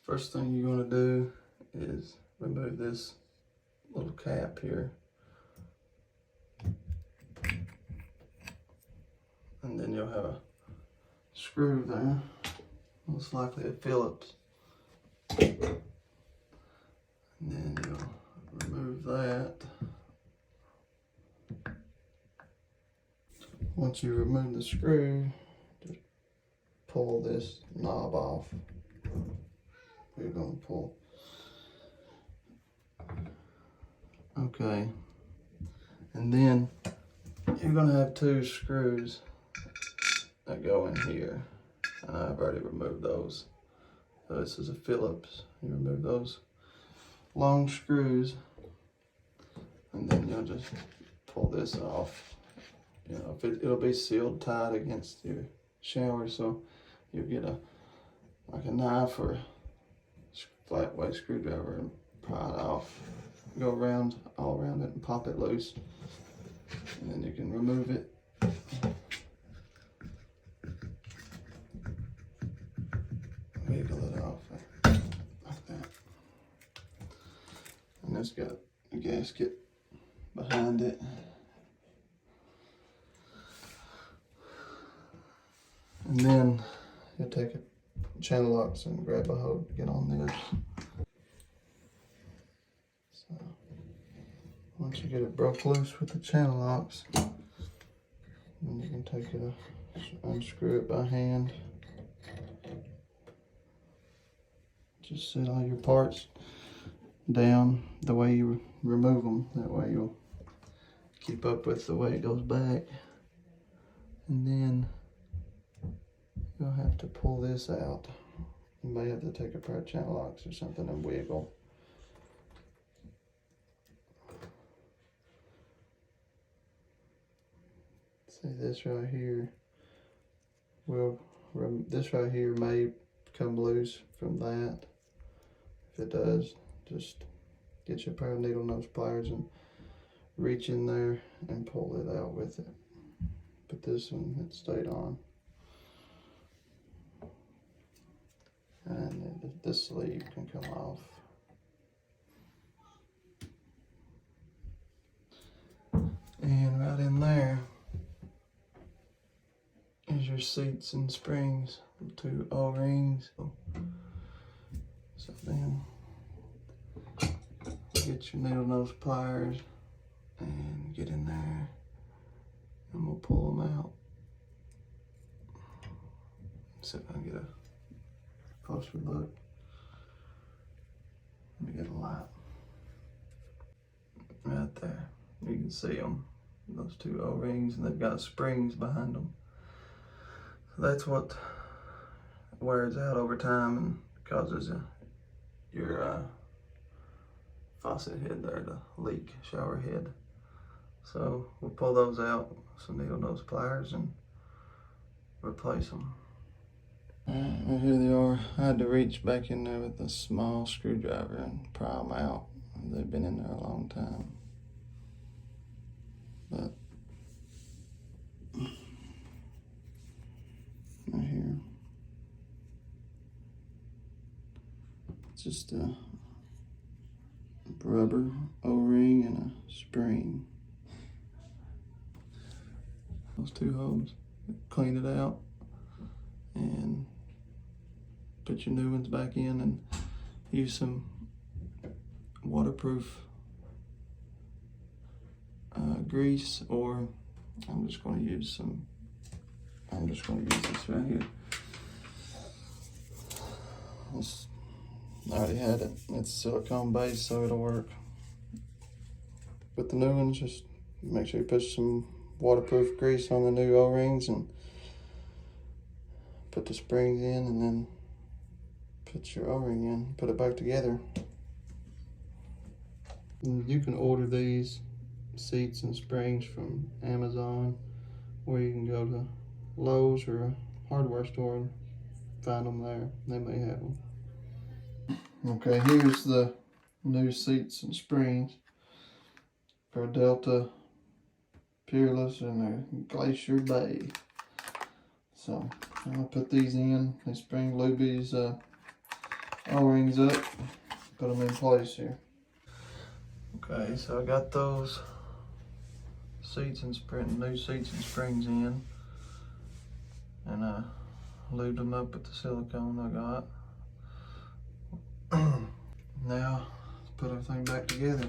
First thing you're going to do is remove this little cap here. And then you'll have a screw there, most likely a Phillips. And then you'll remove that. Once you remove the screw, just pull this knob off. You're going to pull. Okay. And then you're going to have two screws that go in here. And I've already removed those. So this is a Phillips. You remove those long screws. And then you'll just pull this off. You know, it'll be sealed tight against your shower, so you'll get like a knife or a flat weight screwdriver and pry it off. Go around, all around it, and pop it loose. And then you can remove it. Wiggle it off like that. And it's got a gasket behind it. And then you'll take a channel locks and grab a hold to get on this. So once you get it broke loose with the channel locks, then you can take it, unscrew it by hand. Just set all your parts down the way you remove them. That way you'll keep up with the way it goes back. And then you'll have to pull this out. You may have to take a pair of channel locks or something and wiggle. See, this right here this right here may come loose from that. If it does, just get you a pair of needle nose pliers and reach in there and pull it out with it. But this one, it stayed on. And then this sleeve can come off. And right in there is your seats and springs, 2 O-rings. So then get your needle nose pliers and get in there, and we'll pull them out. See if I can get a closer look. Let me get a light. Right there. You can see them, those 2 O-rings, and they've got springs behind them. So that's what wears out over time and causes your faucet head there to leak, shower head. So we'll pull those out with some needle nose pliers and replace them. Well, here they are. I had to reach back in there with a small screwdriver and pry them out. They've been in there a long time. But right here, it's just a rubber O-ring and a spring. Those 2 holes, clean it out and put your new ones back in, and use some waterproof grease, or I'm just going to use this right here. I already had it. It's silicone based, so it'll work. With the new ones, just make sure you put some waterproof grease on the new O-rings and put the springs in, and then put your O-ring in, put it back together. And you can order these seats and springs from Amazon, or you can go to Lowe's or a hardware store and find them there. They may have them. Okay, here's the new seats and springs for Delta, Peerless, and a Glacier Bay. So I'm gonna put these in. They spring lubies O-rings up, put them in place here. Okay, so I got those seats and new seats and springs in, and I lubed them up with the silicone I got. Now, let's put everything back together.